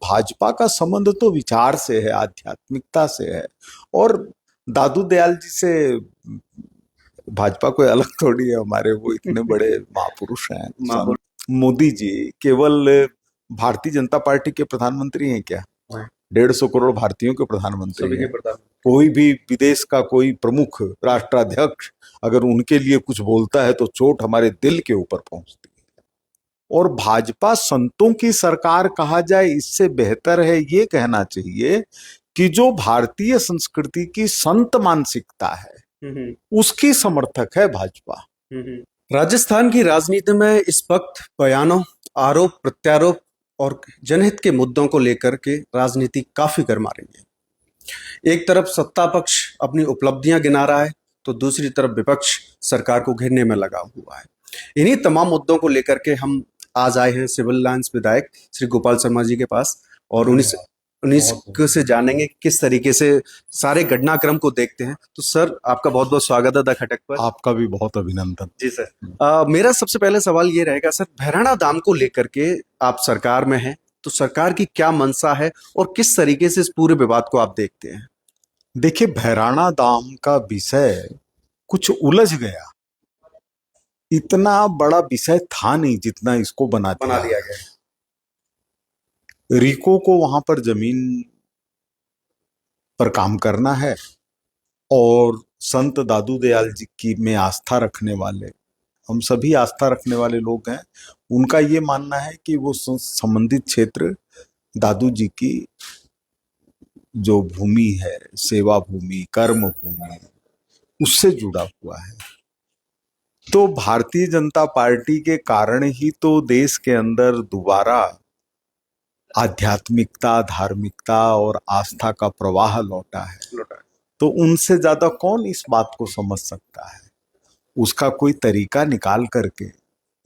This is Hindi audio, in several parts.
भाजपा का संबंध तो विचार से है, आध्यात्मिकता से है। और दादू दयाल जी से भाजपा कोई अलग थोड़ी है, हमारे वो इतने बड़े महापुरुष हैं। मोदी जी केवल भारतीय जनता पार्टी के प्रधानमंत्री हैं क्या? 150 करोड़ भारतीयों के प्रधानमंत्री हैं। कोई भी विदेश का कोई प्रमुख राष्ट्राध्यक्ष अगर उनके लिए कुछ बोलता है तो चोट हमारे दिल के ऊपर पहुंचती है। और भाजपा संतों की सरकार कहा जाए इससे बेहतर है ये कहना चाहिए कि जो भारतीय संस्कृति की संत मानसिकता है उसकी समर्थक है भाजपा। राजस्थान की राजनीति में इस वक्त बयानों, आरोप प्रत्यारोप और जनहित के मुद्दों को लेकर के राजनीति काफी गर्मा रही है। एक तरफ सत्ता पक्ष अपनी उपलब्धियां गिना रहा है तो दूसरी तरफ विपक्ष सरकार को घेरने में लगा हुआ है। इन्हीं तमाम मुद्दों को लेकर के हम आज आए हैं सिविल लाइंस विधायक श्री गोपाल शर्मा जी के पास और उन्हीं से जानेंगे किस तरीके से सारे घटनाक्रम को देखते हैं। तो सर आपका बहुत बहुत स्वागत है द खटक पर। आपका भी बहुत अभिनंदन। जी सर, मेरा सबसे पहले सवाल ये रहेगा सर, भैराणा दाम को लेकर के आप सरकार में हैं तो सरकार की क्या मंशा है और किस तरीके से इस पूरे विवाद को आप देखते हैं? देखिए, भैराणा दाम का विषय कुछ उलझ गया, इतना बड़ा विषय था नहीं जितना इसको बना दिया गया। रिको को वहां पर जमीन पर काम करना है और संत दादू दयाल जी की में आस्था रखने वाले, हम सभी आस्था रखने वाले लोग हैं, उनका ये मानना है कि वो संबंधित क्षेत्र दादू जी की जो भूमि है, सेवा भूमि, कर्म भूमि, उससे जुड़ा हुआ है। तो भारतीय जनता पार्टी के कारण ही तो देश के अंदर दोबारा आध्यात्मिकता, धार्मिकता और आस्था का प्रवाह लौटा है। तो उनसे ज्यादा कौन इस बात को समझ सकता है? उसका कोई तरीका निकाल करके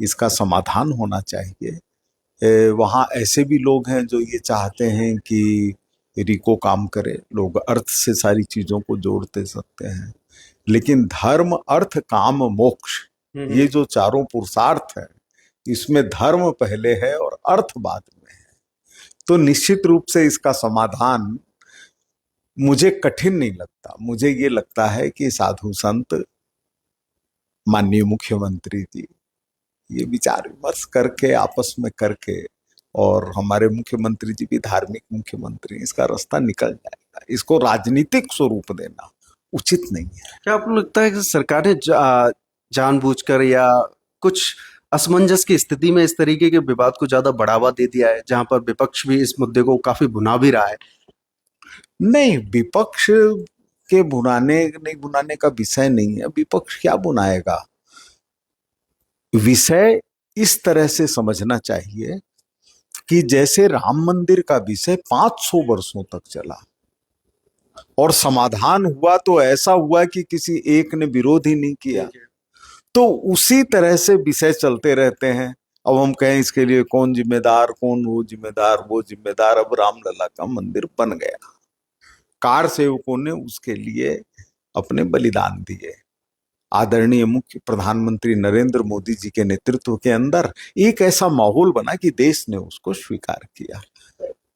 इसका समाधान होना चाहिए। वहाँ ऐसे भी लोग हैं जो ये चाहते हैं कि रिको काम करे, लोग अर्थ से सारी चीजों को जोड़ते सकते हैं, लेकिन धर्म, अर्थ, काम, मोक्ष, ये जो चारों पुरुषार्थ है इसमें धर्म पहले है और अर्थ बाद में है। तो निश्चित रूप से इसका समाधान मुझे कठिन नहीं लगता। मुझे ये लगता है कि साधु संत, माननीय मुख्यमंत्री जी ये विचार विमर्श करके, आपस में करके, और हमारे मुख्यमंत्री जी भी धार्मिक मुख्यमंत्री, इसका रास्ता निकल जाएगा। इसको राजनीतिक स्वरूप देना उचित नहीं है। क्या आपको लगता है कि सरकार ने जानबूझकर या कुछ असमंजस की स्थिति में इस तरीके के विवाद को ज्यादा बढ़ावा दे दिया है, जहां पर विपक्ष भी इस मुद्दे को काफी भुना भी रहा है? नहीं, विपक्ष के भुनाने नहीं भुनाने का विषय नहीं है। विपक्ष क्या भुनाएगा? विषय इस तरह से समझना चाहिए कि जैसे राम मंदिर का विषय 500 वर्षों तक चला और समाधान हुआ तो ऐसा हुआ कि किसी एक ने विरोध ही नहीं किया, तो उसी तरह से विषय चलते रहते हैं। अब हम कहें इसके लिए कौन जिम्मेदार, कौन वो जिम्मेदार, वो जिम्मेदार। अब रामलला का मंदिर बन गया, कार सेवकों ने उसके लिए अपने बलिदान दिए। आदरणीय मुख्य प्रधानमंत्री नरेंद्र मोदी जी के नेतृत्व के अंदर एक ऐसा माहौल बना कि देश ने उसको स्वीकार किया।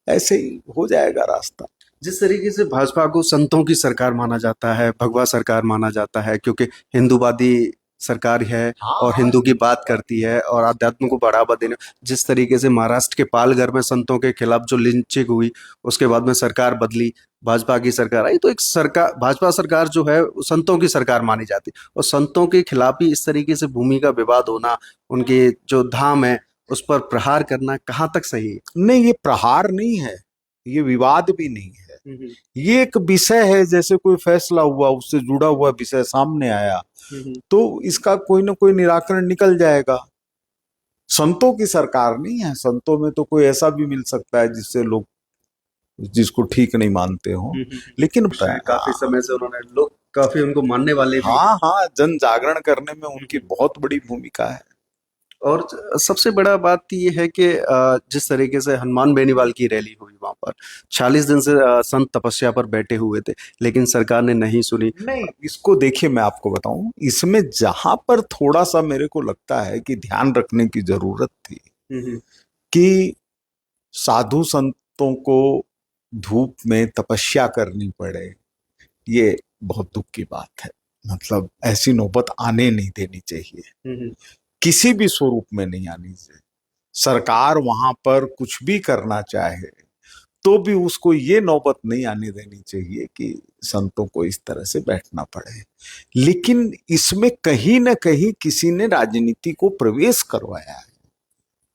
ऐसे ही हो जाएगा रास्ता। जिस तरीके से भाजपा को संतों की सरकार माना जाता है, भगवा सरकार माना जाता है, क्योंकि हिंदूवादी सरकार है और हिंदू की बात करती है और आध्यात्म को बढ़ावा देना, जिस तरीके से महाराष्ट्र के पालघर में संतों के खिलाफ जो लिंचिंग हुई, उसके बाद में सरकार बदली, भाजपा की सरकार आई, तो एक सरकार, भाजपा सरकार जो है संतों की सरकार मानी जाती है। और संतों के खिलाफ ही इस तरीके से भूमि का विवाद होना, उनके जो धाम है उस पर प्रहार करना कहाँ तक सही है? नहीं, ये प्रहार नहीं है, ये विवाद भी नहीं है। ये एक विषय है, जैसे कोई फैसला हुआ, उससे जुड़ा हुआ विषय सामने आया तो इसका कोई ना कोई निराकरण निकल जाएगा। संतों की सरकार नहीं है। संतों में तो कोई ऐसा भी मिल सकता है जिससे लोग जिसको ठीक नहीं मानते हो, लेकिन काफी समय से उन्होंने, लोग काफी उनको मानने वाले भी। हाँ, जन जागरण करने में उनकी बहुत बड़ी भूमिका है। और सबसे बड़ा बात ये है कि जिस तरीके से हनुमान बेनीवाल की रैली हुई, वहां पर 40 दिन से संत तपस्या पर बैठे हुए थे, लेकिन सरकार ने नहीं सुनी। नहीं, इसको देखिए, मैं आपको बताऊं, इसमें जहां पर थोड़ा सा मेरे को लगता है कि ध्यान रखने की जरूरत थी कि साधु संत संतों को धूप में तपस्या करनी पड़े, ये बहुत दुख की बात है। मतलब ऐसी नौबत आने नहीं देनी चाहिए, किसी भी स्वरूप में नहीं आनी चाहिए। सरकार वहां पर कुछ भी करना चाहे तो भी उसको ये नौबत नहीं आने देनी चाहिए कि संतों को इस तरह से बैठना पड़े। लेकिन इसमें कहीं ना कहीं किसी ने राजनीति को प्रवेश करवाया है,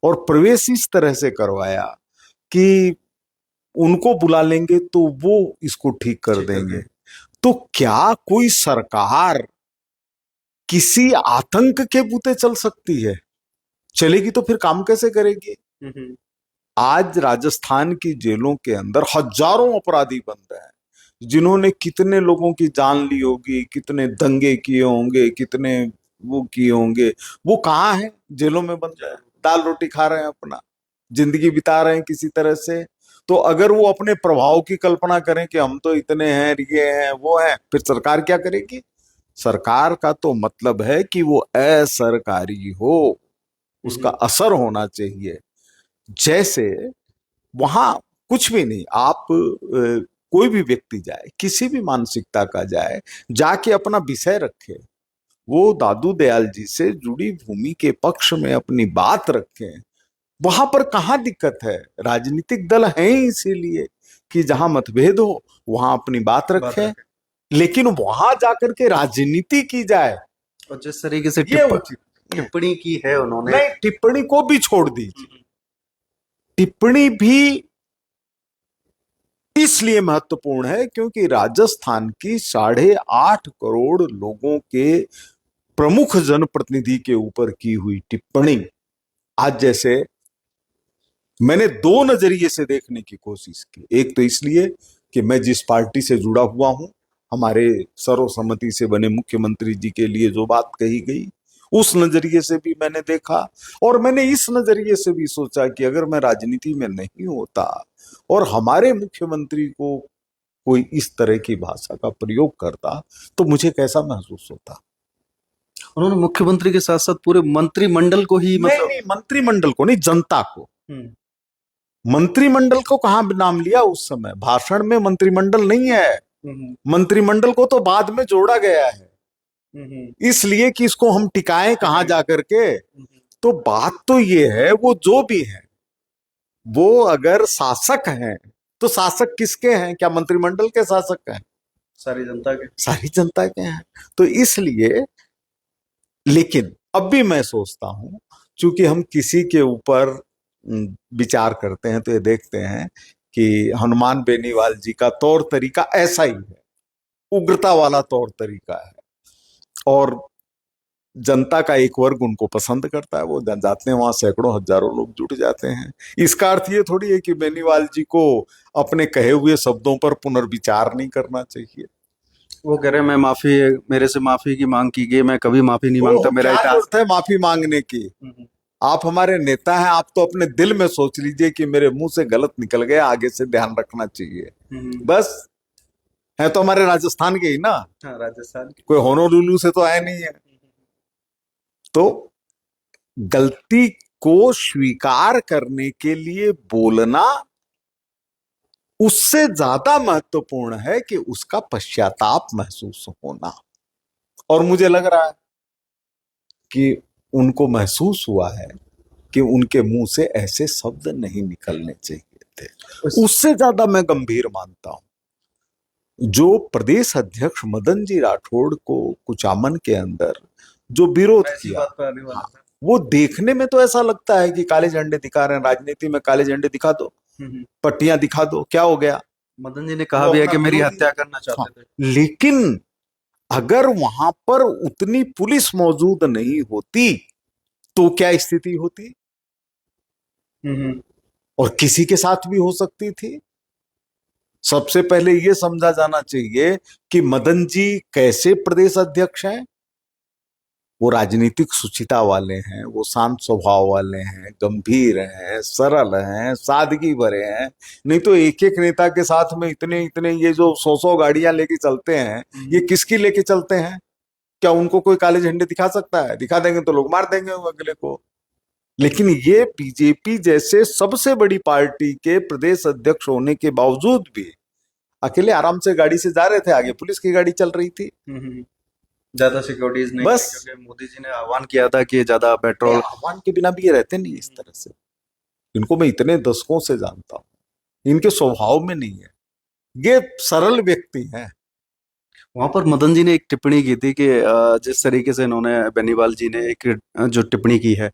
और प्रवेश इस तरह से करवाया कि उनको बुला लेंगे तो वो इसको ठीक कर देंगे। तो क्या कोई सरकार किसी आतंक के बूते चल सकती है? चलेगी तो फिर काम कैसे करेगी? आज राजस्थान की जेलों के अंदर हजारों अपराधी बन रहे हैं, जिन्होंने कितने लोगों की जान ली होगी, कितने दंगे किए होंगे, कितने वो किए होंगे, वो कहाँ है? जेलों में बंद है, दाल रोटी खा रहे हैं, अपना जिंदगी बिता रहे हैं किसी तरह से। तो अगर वो अपने प्रभाव की कल्पना करें कि हम तो इतने हैं, ये हैं, वो हैं, फिर सरकार क्या करेगी? सरकार का तो मतलब है कि वो असरकारी हो, उसका असर होना चाहिए। जैसे वहां कुछ भी नहीं, आप कोई भी व्यक्ति जाए, किसी भी मानसिकता का जाए, जाके अपना विषय रखे, वो दादू दयाल जी से जुड़ी भूमि के पक्ष में अपनी बात रखें, वहां पर कहाँ दिक्कत है? राजनीतिक दल हैं ही इसीलिए कि जहां मतभेद हो वहां अपनी बात रखें, लेकिन वहां जाकर के राजनीति की जाए, और जिस तरीके से ये उचित टिप्पणी की है उन्होंने, नहीं। टिप्पणी को भी छोड़ दीजिए, टिप्पणी भी इसलिए महत्वपूर्ण है क्योंकि राजस्थान की 8.5 करोड़ लोगों के प्रमुख जनप्रतिनिधि के ऊपर की हुई टिप्पणी, आज जैसे मैंने दो नजरिए से देखने की कोशिश की। एक तो इसलिए कि मैं जिस पार्टी से जुड़ा हुआ हूं, हमारे सर्वसम्मति से बने मुख्यमंत्री जी के लिए जो बात कही गई, उस नजरिए से भी मैंने देखा, और मैंने इस नजरिए से भी सोचा कि अगर मैं राजनीति में नहीं होता और हमारे मुख्यमंत्री को कोई इस तरह की भाषा का प्रयोग करता तो मुझे कैसा महसूस होता। उन्होंने मुख्यमंत्री के साथ साथ पूरे मंत्रिमंडल को ही नहीं, नहीं, मंत्रिमंडल को नहीं, जनता को। मंत्रिमंडल को कहां नाम लिया उस समय? भाषण में मंत्रिमंडल नहीं है, मंत्रिमंडल को तो बाद में जोड़ा गया है, इसलिए कि इसको हम टिकाएं कहां जाकर के। तो बात तो ये है, वो जो भी है, वो अगर शासक हैं तो शासक किसके हैं? क्या मंत्रिमंडल के शासक हैं? सारी जनता के, सारी जनता के हैं। तो इसलिए, लेकिन अब भी मैं सोचता हूं, चूंकि हम किसी के ऊपर विचार करते हैं तो ये देखते हैं कि हनुमान बेनीवाल जी का तौर तरीका ऐसा ही है, उग्रता वाला तौर तरीका है, और जनता का एक वर्ग उनको पसंद करता है, वो जाते हैं वहां, सैकड़ों हजारों लोग जुट जाते हैं। इसका अर्थ ये थोड़ी है कि बेनीवाल जी को अपने कहे हुए शब्दों पर पुनर्विचार नहीं करना चाहिए। वो कह रहे हैं मैं माफी, मेरे से माफी की मांग की गई, मैं कभी माफी नहीं मांगता, मेरा क्या जरूरत है माफी मांगने की? आप हमारे नेता हैं, आप तो अपने दिल में सोच लीजिए कि मेरे मुंह से गलत निकल गया, आगे से ध्यान रखना चाहिए, बस। है तो हमारे राजस्थान के ही ना, राजस्थान के, कोई होनोलुलु से तो आए नहीं है। तो गलती को स्वीकार करने के लिए बोलना उससे ज्यादा महत्वपूर्ण है कि उसका पश्चाताप महसूस होना। और मुझे लग रहा है कि उनको महसूस हुआ है कि उनके मुंह से ऐसे शब्द नहीं निकलने चाहिए थे। उससे ज्यादा मैं गंभीर मानता हूं जो प्रदेश अध्यक्ष मदन जी राठौड़ को कुचामन के अंदर जो विरोध किया, वो देखने में तो ऐसा लगता है कि काले झंडे दिखा रहे हैं। राजनीति में काले झंडे दिखा दो, पट्टियां दिखा दो, क्या हो गया? मदन जी ने कहा भी है कि मेरी हत्या करना चाहते थे। लेकिन अगर वहां पर उतनी पुलिस मौजूद नहीं होती तो क्या स्थिति होती? और किसी के साथ भी हो सकती थी। सबसे पहले यह समझा जाना चाहिए कि मदन जी कैसे प्रदेश अध्यक्ष हैं। वो राजनीतिक सुचिता वाले हैं, वो शांत स्वभाव वाले हैं, गंभीर हैं, सरल हैं, सादगी भरे हैं। नहीं तो एक एक नेता के साथ में इतने इतने ये जो 100 गाड़ियां लेके चलते हैं, ये किसकी लेके चलते हैं? क्या उनको कोई काले झंडे दिखा सकता है? दिखा देंगे तो लोग मार देंगे अगले को। लेकिन ये बीजेपी जैसे सबसे बड़ी पार्टी के प्रदेश अध्यक्ष होने के बावजूद भी अकेले आराम से गाड़ी से जा रहे थे, आगे पुलिस की गाड़ी चल रही थी। ज्यादा सिक्योरिटीज नहीं बस थी, क्योंकि मोदी जी ने आह्वान किया था कि ज्यादा पेट्रोल। आह्वान के बिना भी ये रहते नहीं इस तरह से। इनको मैं इतने दशकों से जानता हूं, इनके स्वभाव में नहीं है, ये सरल व्यक्ति हैं। वहां पर मदन जी ने एक टिप्पणी की थी कि जिस तरीके से इन्होंने बेनीवाल जी ने एक जो टिप्पणी की है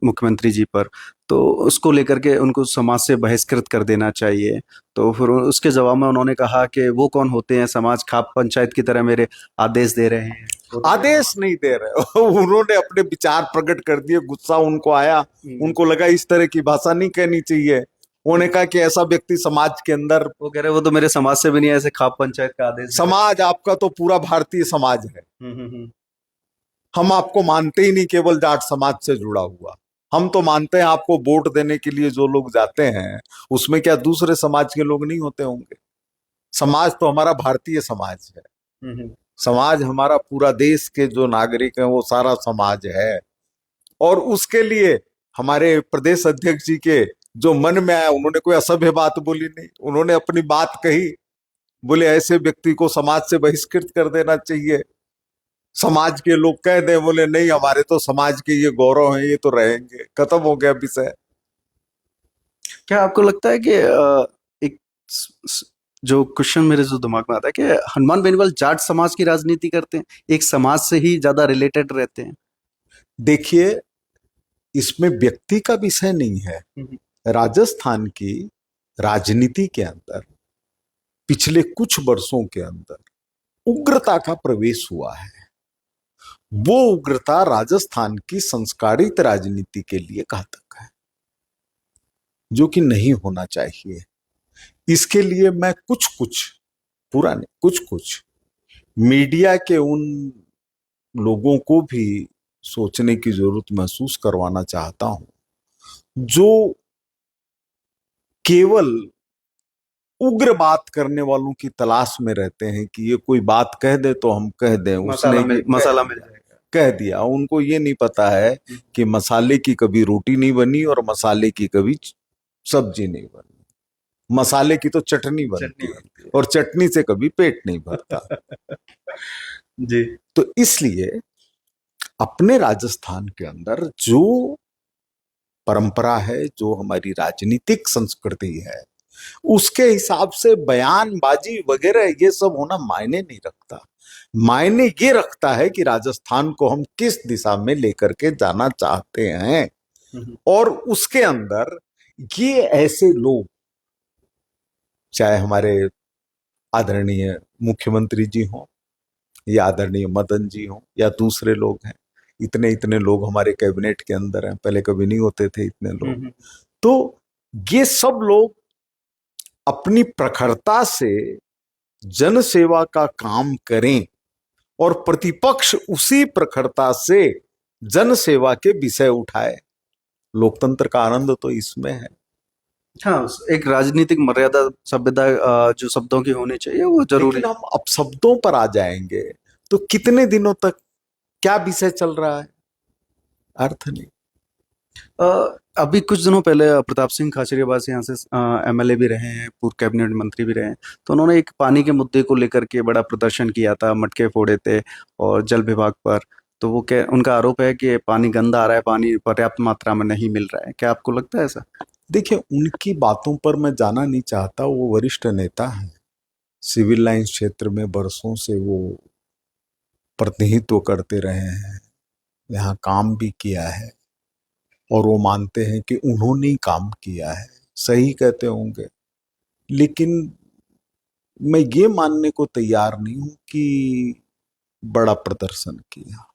मुख्यमंत्री जी पर, तो उसको लेकर के उनको समाज से बहिष्कृत कर देना चाहिए। तो फिर उसके जवाब में उन्होंने कहा कि वो कौन होते हैं, समाज खाप पंचायत की तरह मेरे आदेश दे रहे हैं। आदेश नहीं दे रहे उन्होंने अपने विचार प्रकट कर दिए, गुस्सा उनको आया, उनको लगा इस तरह की भाषा नहीं कहनी चाहिए। उन्होंने कहा कि ऐसा व्यक्ति समाज के अंदर, वो कह रहे वो तो मेरे समाज से भी नहीं, ऐसे खाप पंचायत का आदेश। समाज आपका तो पूरा भारतीय समाज है, हम्म। हम आपको मानते ही नहीं केवल जाट समाज से जुड़ा हुआ। हम तो मानते हैं आपको वोट देने के लिए जो लोग जाते हैं उसमें क्या दूसरे समाज के लोग नहीं होते होंगे? समाज तो हमारा भारतीय समाज है, समाज हमारा पूरा देश के जो नागरिक हैं वो सारा समाज है। और उसके लिए हमारे प्रदेश अध्यक्ष जी के जो मन में आया, उन्होंने कोई असभ्य बात बोली नहीं, उन्होंने अपनी बात कही, बोले ऐसे व्यक्ति को समाज से बहिष्कृत कर देना चाहिए। समाज के लोग कह दे, बोले नहीं हमारे तो समाज के ये गौरव है, ये तो रहेंगे, खत्म हो गया विषय। क्या आपको लगता है कि एक जो क्वेश्चन मेरे जो दिमाग में आता है कि हनुमान बेनीवाल जाट समाज की राजनीति करते हैं, एक समाज से ही ज्यादा रिलेटेड रहते हैं? देखिए, इसमें व्यक्ति का विषय नहीं है। राजस्थान की राजनीति के अंदर पिछले कुछ वर्षों के अंदर उग्रता का प्रवेश हुआ है। वो उग्रता राजस्थान की संस्कारित राजनीति के लिए घातक है, जो कि नहीं होना चाहिए। इसके लिए मैं कुछ पूरा नहीं, कुछ मीडिया के उन लोगों को भी सोचने की जरूरत महसूस करवाना चाहता हूं, जो केवल उग्र बात करने वालों की तलाश में रहते हैं कि ये कोई बात कह दे तो हम कह दें, उसने मसाला मिल जाएगा, कह दिया। उनको ये नहीं पता है कि मसाले की कभी रोटी नहीं बनी और मसाले की कभी सब्जी नहीं बनी, मसाले की तो चटनी बनती है और चटनी से कभी पेट नहीं भरता जी। तो इसलिए अपने राजस्थान के अंदर जो परंपरा है, जो हमारी राजनीतिक संस्कृति है, उसके हिसाब से बयानबाजी वगैरह ये सब होना मायने नहीं रखता। मायने ये रखता है कि राजस्थान को हम किस दिशा में लेकर के जाना चाहते हैं, और उसके अंदर ये ऐसे लोग, चाहे हमारे आदरणीय मुख्यमंत्री जी हों या आदरणीय मदन जी हों या दूसरे लोग हैं, इतने इतने लोग हमारे कैबिनेट के अंदर हैं, पहले कभी नहीं होते थे इतने लोग। तो ये सब लोग अपनी प्रखरता से जन सेवा का काम करें और प्रतिपक्ष उसी प्रखरता से जन सेवा के विषय उठाए। लोकतंत्र का आनंद तो इसमें है। हाँ, एक राजनीतिक मर्यादा सभ्यता जो शब्दों की होनी चाहिए वो जरूरी। लेकिन हम अब शब्दों पर आ जाएंगे तो कितने दिनों तक क्या विषय चल रहा है, अर्थ नहीं। अभी कुछ दिनों पहले प्रताप सिंह खाचरियावास यहाँ से एमएलए भी रहे हैं, पूर्व कैबिनेट मंत्री भी रहे हैं, तो उन्होंने एक पानी के मुद्दे को लेकर के बड़ा प्रदर्शन किया था, मटके फोड़े थे और जल विभाग पर। तो वो उनका आरोप है कि पानी गंदा आ रहा है, पानी पर्याप्त मात्रा में नहीं मिल रहा है। क्या आपको लगता है ऐसा? देखिए, उनकी बातों पर मैं जाना नहीं चाहता, वो वरिष्ठ नेता हैं, सिविल लाइन क्षेत्र में वर्षों से वो प्रतिनिधित्व करते रहे हैं, यहाँ काम भी किया है और वो मानते हैं कि उन्होंने ही काम किया है, सही कहते होंगे। लेकिन मैं ये मानने को तैयार नहीं हूं कि बड़ा प्रदर्शन किया।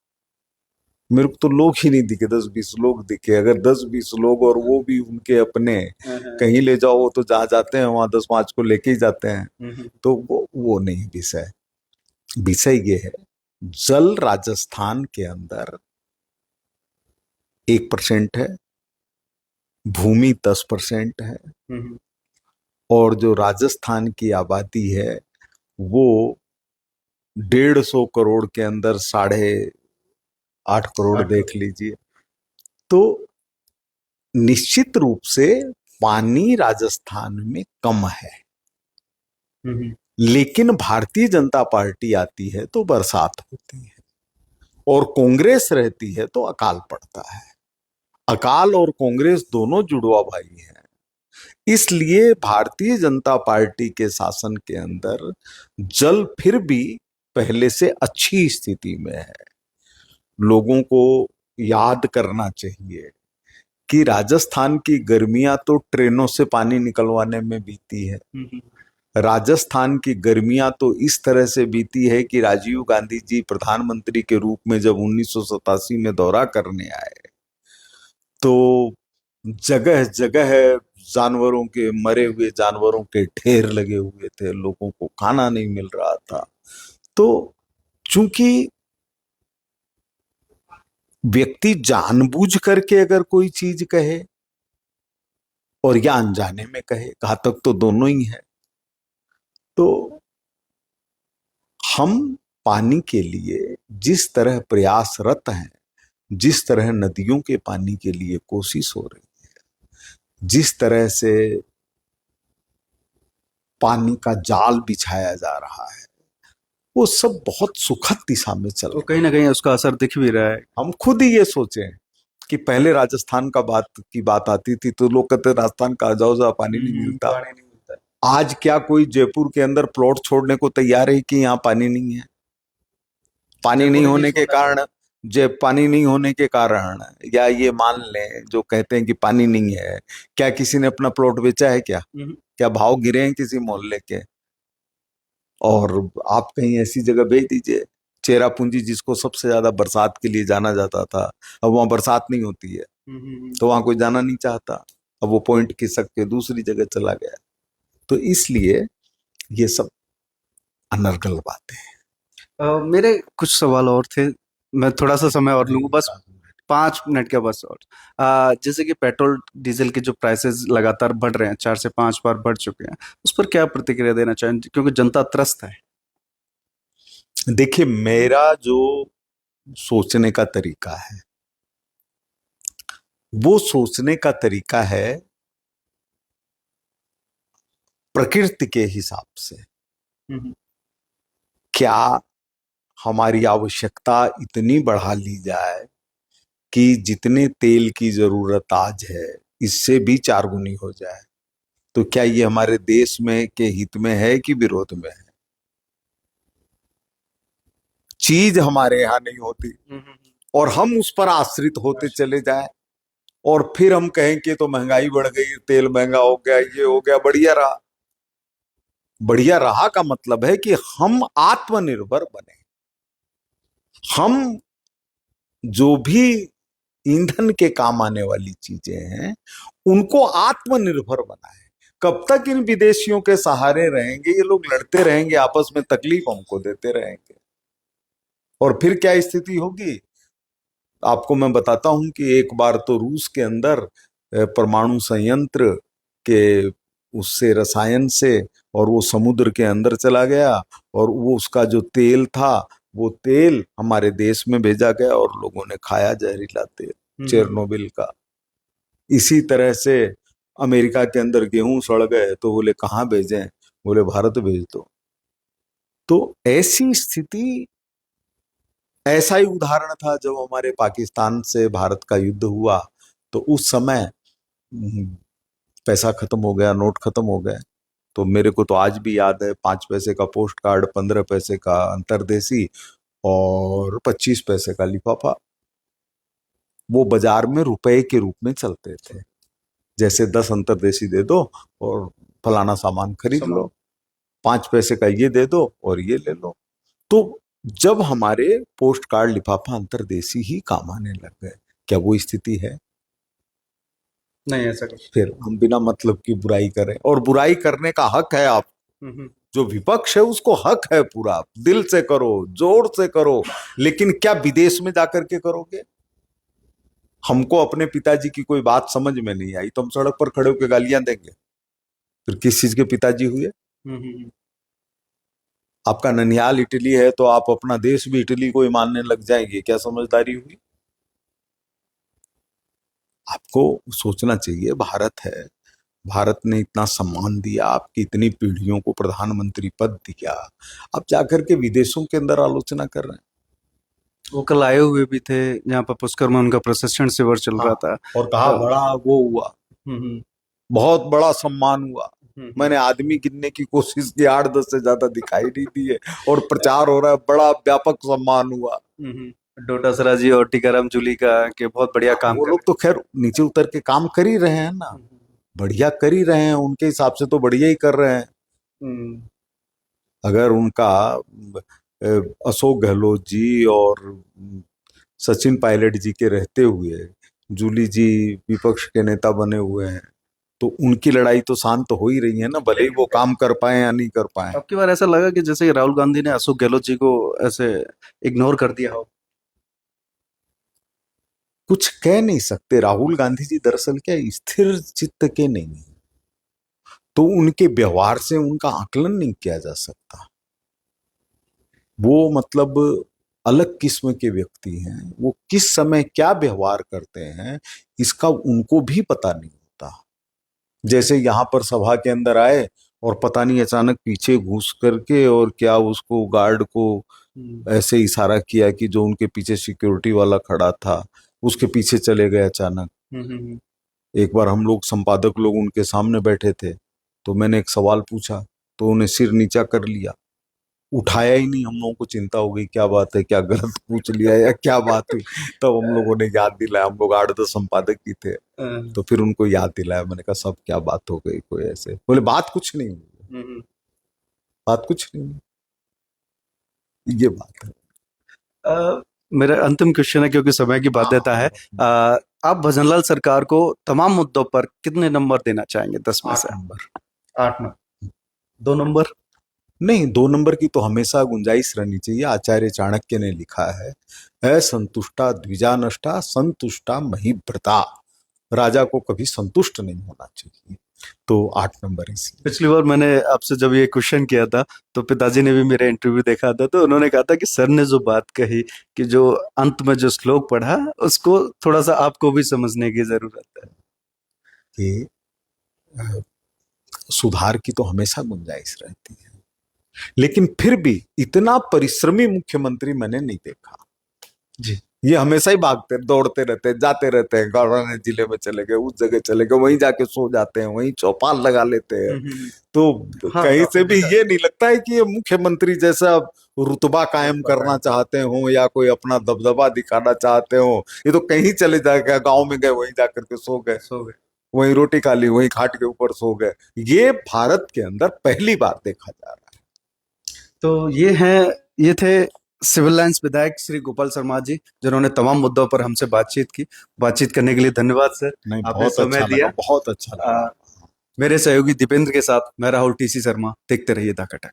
मेरे को तो लोग ही नहीं दिखे, 10-20 लोग दिखे। अगर 10-20 लोग और वो भी उनके अपने, कहीं ले जाओ वो तो जहां जाते हैं वहां 10-5 को लेके ही जाते हैं, तो वो नहीं विषय। विषय ये है, जल राजस्थान के अंदर 1% है, भूमि 10% है, और जो राजस्थान की आबादी है वो 150 करोड़ के अंदर 8.5 करोड़ देख लीजिए। तो निश्चित रूप से पानी राजस्थान में कम है, लेकिन भारतीय जनता पार्टी आती है तो बरसात होती है, और कांग्रेस रहती है तो अकाल पड़ता है। अकाल और कांग्रेस दोनों जुड़वा भाई हैं। इसलिए भारतीय जनता पार्टी के शासन के अंदर जल फिर भी पहले से अच्छी स्थिति में है। लोगों को याद करना चाहिए कि राजस्थान की गर्मियां तो ट्रेनों से पानी निकलवाने में बीती है। राजस्थान की गर्मियां तो इस तरह से बीती है कि राजीव गांधी जी प्रधानमंत्री के रूप में जब 1987 में दौरा करने आए तो जगह जगह जानवरों के, मरे हुए जानवरों के ढेर लगे हुए थे, लोगों को खाना नहीं मिल रहा था। तो चूंकि व्यक्ति जानबूझ करके अगर कोई चीज कहे और या अनजाने में कहे, घातक तो दोनों ही है, तो हम पानी के लिए जिस तरह प्रयासरत हैं, जिस तरह नदियों के पानी के लिए कोशिश हो रही है, जिस तरह से पानी का जाल बिछाया जा रहा है, वो सब बहुत सुखद दिशा में चल तो रहा कहीं ना कहीं उसका असर दिख भी रहा है। है। हम खुद ही ये सोचें कि पहले राजस्थान की बात आती थी तो लोग कहते राजस्थान का जाओ पानी नहीं मिलता। पानी नहीं मिलता। आज क्या कोई जयपुर के अंदर प्लॉट छोड़ने को तैयार है कि यहाँ पानी नहीं है? पानी नहीं होने के कारण, पानी नहीं होने के कारण, या ये मान लें जो कहते हैं कि पानी नहीं है, क्या किसी ने अपना प्लॉट बेचा है? क्या भाव गिरे हैं किसी मोहल्ले के? और आप कहीं ऐसी जगह भेज दीजिए, चेरापूंजी जिसको सबसे ज्यादा बरसात के लिए जाना जाता था, अब वहां बरसात नहीं होती है तो वहां कोई जाना नहीं चाहता। अब वो पॉइंट खिसक के दूसरी जगह चला गया। तो इसलिए ये सब अनर्गल बातें हैं। मेरे कुछ सवाल और थे, मैं थोड़ा सा समय और लूंगा, बस 5 मिनट का बस और। जैसे कि पेट्रोल डीजल के जो प्राइसेस लगातार बढ़ रहे हैं, 4 से 5 बार बढ़ चुके हैं, उस पर क्या प्रतिक्रिया देना चाहें, क्योंकि जनता त्रस्त है। देखिए, मेरा जो सोचने का तरीका है वो सोचने का तरीका है प्रकृति के हिसाब से। क्या हमारी आवश्यकता इतनी बढ़ा ली जाए कि जितने तेल की जरूरत आज है इससे भी 4 गुनी हो जाए? तो क्या ये हमारे देश में के हित में है कि विरोध में है? चीज हमारे यहाँ नहीं होती और हम उस पर आश्रित होते चले जाएं, और फिर हम कहें कि तो महंगाई बढ़ गई, तेल महंगा हो गया, ये हो गया। बढ़िया रहा। बढ़िया रहा का मतलब है कि हम आत्मनिर्भर बने। हम जो भी ईंधन के काम आने वाली चीजें हैं उनको आत्मनिर्भर बनाए। कब तक इन विदेशियों के सहारे रहेंगे? ये लोग लड़ते रहेंगे आपस में, तकलीफ हमको देते रहेंगे, और फिर क्या स्थिति होगी आपको मैं बताता हूं कि एक बार तो रूस के अंदर परमाणु संयंत्र के उससे, रसायन से, और वो समुद्र के अंदर चला गया, और वो उसका जो तेल था वो तेल हमारे देश में भेजा गया और लोगों ने खाया जहरीला तेल, चेरनोबिल का। इसी तरह से अमेरिका के अंदर गेहूं सड़ गए तो बोले कहाँ भेजें? बोले भारत भेज दो। तो ऐसी स्थिति, ऐसा ही उदाहरण था जब हमारे पाकिस्तान से भारत का युद्ध हुआ, तो उस समय पैसा खत्म हो गया, नोट खत्म हो गए। तो मेरे को तो आज भी याद है, 5 पैसे का पोस्ट कार्ड, 15 पैसे का अंतरदेशी और 25 पैसे का लिफाफा, वो बाजार में रुपए के रूप में चलते थे। जैसे 10 अंतरदेशी दे दो और फलाना सामान खरीद लो, 5 पैसे का ये दे दो और ये ले लो। तो जब हमारे पोस्ट कार्ड, लिफाफा, अंतरदेशी ही काम आने लग गए, क्या वो स्थिति है? नहीं, ऐसा कुछ। फिर हम बिना मतलब की बुराई करें, और बुराई करने का हक है आप, जो विपक्ष है उसको हक है पूरा, दिल से करो, जोर से करो, लेकिन क्या विदेश में जाकर के करोगे? हमको अपने पिताजी की कोई बात समझ में नहीं आई तो हम सड़क पर खड़े होकर गालियां देंगे? फिर किस चीज के पिताजी हुए? आपका ननिहाल इटली है तो आप अपना देश भी इटली को ही मानने लग जाएंगे? क्या समझदारी हुई? आपको सोचना चाहिए, भारत है, भारत ने इतना सम्मान दिया, आपकी इतनी पीढ़ियों को प्रधानमंत्री पद दिया, आप जाकर के विदेशों के अंदर आलोचना कर रहे हैं। वो कल आए हुए भी थे यहाँ पर पुष्कर में, उनका प्रशिक्षण शिविर चल रहा था। और कहा बड़ा वो हुआ, हम्म, बहुत बड़ा सम्मान हुआ। हम्म, मैंने आदमी गिनने की कोशिश की, 8-10 से ज्यादा दिखाई नहीं दिए, और प्रचार हो रहा है बड़ा व्यापक सम्मान हुआ। डोटासरा जी और टीकाराम जूली का के बहुत बढ़िया काम वो कर लोग तो खैर नीचे उतर के काम कर ही रहे हैं ना, रहे हैं। बढ़िया कर ही रहे हैं, उनके हिसाब से तो बढ़िया ही कर रहे हैं। अगर उनका अशोक गहलोत जी और सचिन पायलट जी के रहते हुए जूली जी विपक्ष के नेता बने हुए हैं, तो उनकी लड़ाई तो शांत हो ही रही है ना, भले ही वो काम कर पाए या नहीं कर पाए। अब की बार ऐसा लगा कि जैसे राहुल गांधी ने अशोक गहलोत जी को ऐसे इग्नोर कर दिया हो। कुछ कह नहीं सकते, राहुल गांधी जी दरअसल क्या स्थिर चित्त के नहीं है, तो उनके व्यवहार से उनका आकलन नहीं किया जा सकता। वो मतलब अलग किस्म के व्यक्ति हैं, वो किस समय क्या व्यवहार करते हैं इसका उनको भी पता नहीं होता। जैसे यहाँ पर सभा के अंदर आए और पता नहीं अचानक पीछे घुस करके और क्या उसको गार्ड को ऐसे इशारा किया कि जो उनके पीछे सिक्योरिटी वाला खड़ा था उसके पीछे चले गए अचानक। एक बार हम लोग संपादक लोग उनके सामने बैठे थे, तो मैंने एक सवाल पूछा तो उन्हें सिर नीचा कर लिया, उठाया ही नहीं। हम लोगों को चिंता हो गई, क्या बात है, क्या गलत पूछ लिया या क्या बात हुई। तब हम लोगों ने याद दिलाया, हम लोग 8-10 संपादक ही थे, तो फिर उनको याद दिलाया। मैंने कहा सब क्या बात हो गई, कोई ऐसे बोले बात कुछ नहीं हुई, बात कुछ नहीं हुई, ये बात है। मेरा अंतिम क्वेश्चन है, क्योंकि समय की बाध्यता है। आप भजनलाल सरकार को तमाम मुद्दों पर कितने नंबर देना चाहेंगे 10 में से? 8 नंबर। 8 नंबर। 2 नंबर? नहीं, 2 नंबर की तो हमेशा गुंजाइश रहनी चाहिए। आचार्य चाणक्य ने लिखा है, असंतुष्टा द्विजा नष्टा संतुष्टा महीभ्रता। राजा को कभी संतुष्ट नहीं होना चाहिए, तो 8 नंबर इसलिए। पिछली बार मैंने आपसे जब ये क्वेश्चन किया था तो पिताजी ने भी मेरा इंटरव्यू देखा था, तो उन्होंने कहा था कि सर ने जो बात कही कि जो अंत में जो श्लोक पढ़ा उसको थोड़ा सा आपको भी समझने की जरूरत है। कि सुधार की तो हमेशा गुंजाइश रहती है, लेकिन फिर भी इतना परिश्रमी मुख्यमंत्री मैंने नहीं देखा जी। ये हमेशा ही भागते दौड़ते रहते हैं, जाते रहते हैं, गौरव जिले में चले गए, उस जगह चले गए, वहीं जाके सो जाते हैं, वहीं चौपाल लगा लेते हैं। तो हाँ, कहीं से भी देखा। ये नहीं लगता है कि ये मुख्यमंत्री जैसा रुतबा कायम करना चाहते हो या कोई अपना दबदबा दिखाना चाहते हो। ये तो कहीं चले जाएगा, गांव में गए वहीं जाकर के सो गए, वहीं रोटी खा ली, वहीं खाट के ऊपर सो गए। ये भारत के अंदर पहली बार देखा जा रहा है। तो ये थे सिविल लाइंस विधायक श्री गोपाल शर्मा जी, जिन्होंने तमाम मुद्दों पर हमसे बातचीत की। बातचीत करने के लिए धन्यवाद सर। नहीं, आपने बहुत समय अच्छा दिया। लगा, बहुत अच्छा लगा। मेरे सहयोगी दीपेंद्र के साथ मैं राहुल टीसी शर्मा। देखते रहिए द कटक।